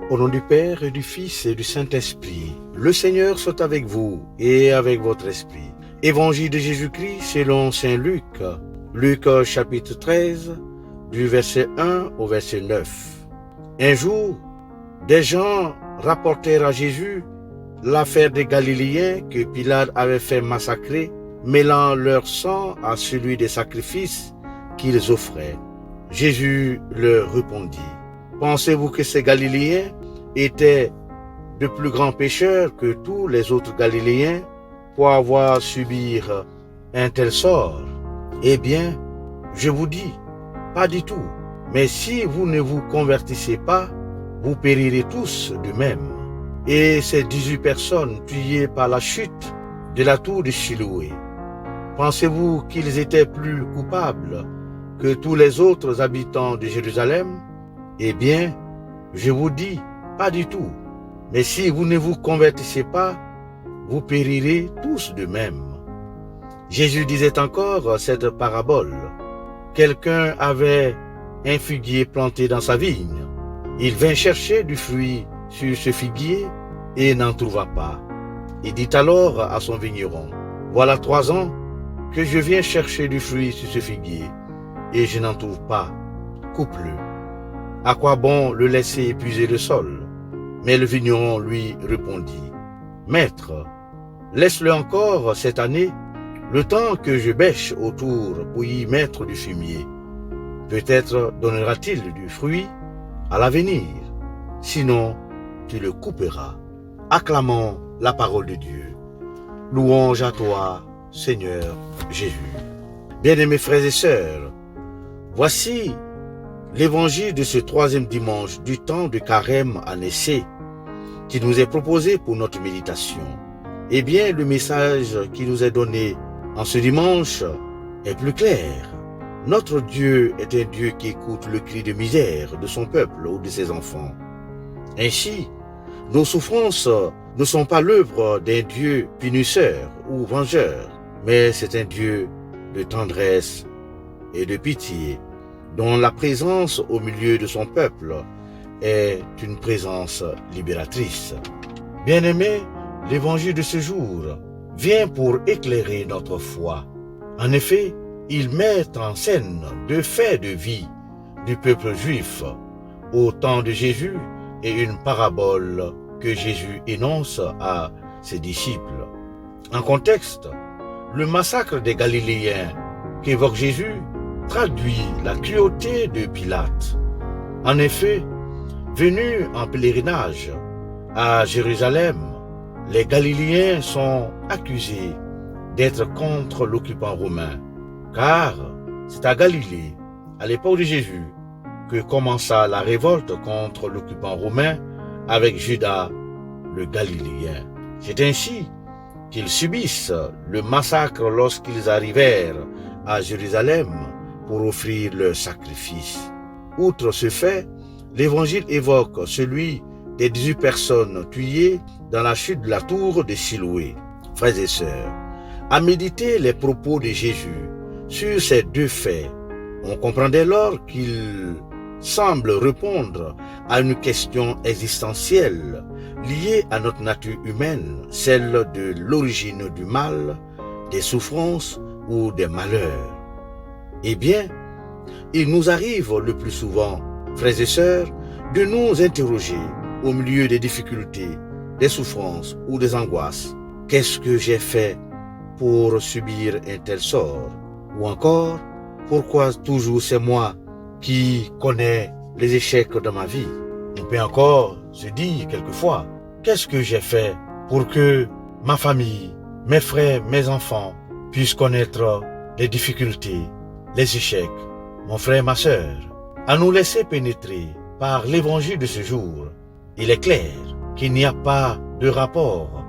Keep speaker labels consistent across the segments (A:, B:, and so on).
A: Au nom du Père et du Fils et du Saint-Esprit, le Seigneur soit avec vous et avec votre esprit. Évangile de Jésus-Christ selon Saint Luc. Luc chapitre 13, du verset 1 au verset 9. Un jour, des gens rapportèrent à Jésus l'affaire des Galiléens que Pilate avait fait massacrer, mêlant leur sang à celui des sacrifices qu'ils offraient. Jésus leur répondit: Pensez-vous que ces Galiléens étaient de plus grands pécheurs que tous les autres Galiléens pour avoir subi un tel sort? Eh bien, je vous dis, pas du tout. Mais si vous ne vous convertissez pas, vous périrez tous de même. Et ces 18 personnes tuées par la chute de la tour de Siloé, pensez-vous qu'ils étaient plus coupables que tous les autres habitants de Jérusalem? Eh bien, je vous dis, pas du tout. Mais si vous ne vous convertissez pas, vous périrez tous de même. Jésus disait encore cette parabole. Quelqu'un avait un figuier planté dans sa vigne. Il vint chercher du fruit sur ce figuier et n'en trouva pas. Il dit alors à son vigneron: Voilà 3 ans que je viens chercher du fruit sur ce figuier et je n'en trouve pas. Coupe-le. À quoi bon le laisser épuiser le sol? Mais le vigneron lui répondit: Maître, laisse-le encore cette année, le temps que je bêche autour pour y mettre du fumier. Peut-être donnera-t-il du fruit à l'avenir. Sinon, tu le couperas. Acclamons la parole de Dieu. Louange à toi, Seigneur Jésus. Bien-aimés frères et sœurs, voici l'évangile de ce 3e dimanche du temps de Carême en Essai qui nous est proposé pour notre méditation. Eh bien, le message qui nous est donné en ce dimanche est plus clair. Notre Dieu est un Dieu qui écoute le cri de misère de son peuple ou de ses enfants. Ainsi, nos souffrances ne sont pas l'œuvre d'un Dieu punisseur ou vengeur, mais c'est un Dieu de tendresse et de pitié, dont la présence au milieu de son peuple est une présence libératrice. Bien-aimés, l'évangile de ce jour vient pour éclairer notre foi. En effet, il met en scène 2 faits de vie du peuple juif au temps de Jésus et une parabole que Jésus énonce à ses disciples. En contexte, le massacre des Galiléens qu'évoque Jésus traduit la cruauté de Pilate. En effet, venus en pèlerinage à Jérusalem, les Galiléens sont accusés d'être contre l'occupant romain, car c'est à Galilée, à l'époque de Jésus, que commença la révolte contre l'occupant romain avec Judas le Galiléen. C'est ainsi qu'ils subissent le massacre lorsqu'ils arrivèrent à Jérusalem pour offrir leur sacrifice. Outre ce fait, l'Évangile évoque celui des 18 personnes tuées dans la chute de la tour de Siloé. Frères et sœurs, à méditer les propos de Jésus sur ces 2 faits, on comprend dès lors qu'il semble répondre à une question existentielle liée à notre nature humaine, celle de l'origine du mal, des souffrances ou des malheurs. Eh bien, il nous arrive le plus souvent, frères et sœurs, de nous interroger au milieu des difficultés, des souffrances ou des angoisses. Qu'est-ce que j'ai fait pour subir un tel sort? Ou encore, pourquoi toujours c'est moi qui connais les échecs de ma vie? On peut encore se dire quelquefois, qu'est-ce que j'ai fait pour que ma famille, mes frères, mes enfants puissent connaître les difficultés, les échecs? Mon frère, ma sœur, à nous laisser pénétrer par l'évangile de ce jour, il est clair qu'il n'y a pas de rapport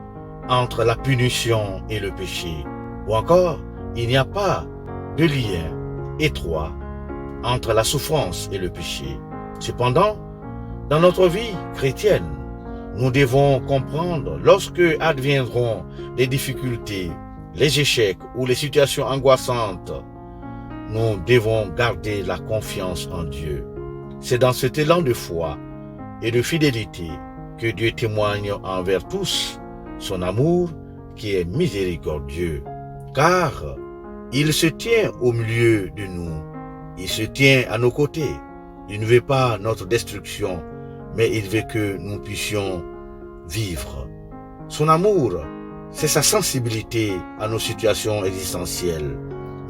A: entre la punition et le péché, ou encore il n'y a pas de lien étroit entre la souffrance et le péché. Cependant, dans notre vie chrétienne, nous devons comprendre lorsque adviendront les difficultés, les échecs ou les situations angoissantes, nous devons garder la confiance en Dieu. C'est dans cet élan de foi et de fidélité que Dieu témoigne envers tous son amour qui est miséricordieux. Car il se tient au milieu de nous, il se tient à nos côtés. Il ne veut pas notre destruction, mais il veut que nous puissions vivre. Son amour, c'est sa sensibilité à nos situations existentielles.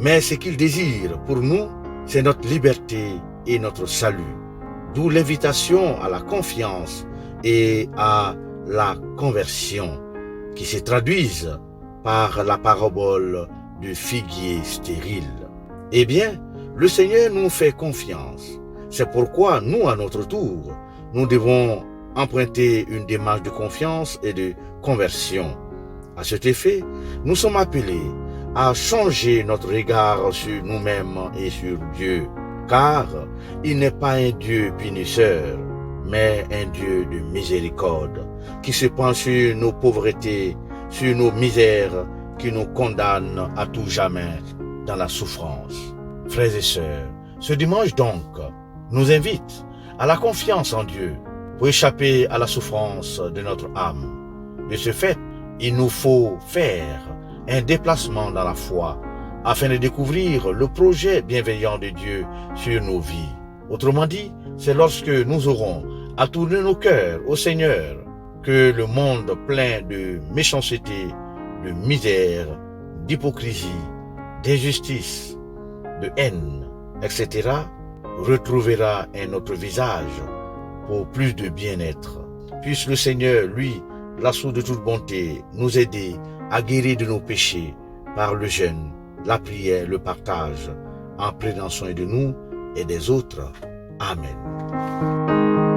A: Mais ce qu'il désire pour nous, c'est notre liberté et notre salut. D'où l'invitation à la confiance et à la conversion qui se traduisent par la parabole du figuier stérile. Eh bien, le Seigneur nous fait confiance. C'est pourquoi nous, à notre tour, nous devons emprunter une démarche de confiance et de conversion. À cet effet, nous sommes appelés à changer notre regard sur nous-mêmes et sur Dieu, car il n'est pas un Dieu punisseur, mais un Dieu de miséricorde, qui se penche sur nos pauvretés, sur nos misères, qui nous condamne à tout jamais dans la souffrance. Frères et sœurs, ce dimanche donc nous invite à la confiance en Dieu pour échapper à la souffrance de notre âme. De ce fait, il nous faut faire un déplacement dans la foi afin de découvrir le projet bienveillant de Dieu sur nos vies. Autrement dit, c'est lorsque nous aurons à tourner nos cœurs au Seigneur que le monde plein de méchanceté, de misère, d'hypocrisie, d'injustice, de haine, etc., retrouvera un autre visage pour plus de bien-être. Puisse le Seigneur, lui, la source de toute bonté, nous aider à guérir de nos péchés par le jeûne, la prière, le partage, en prenant soin de nous et des autres. Amen.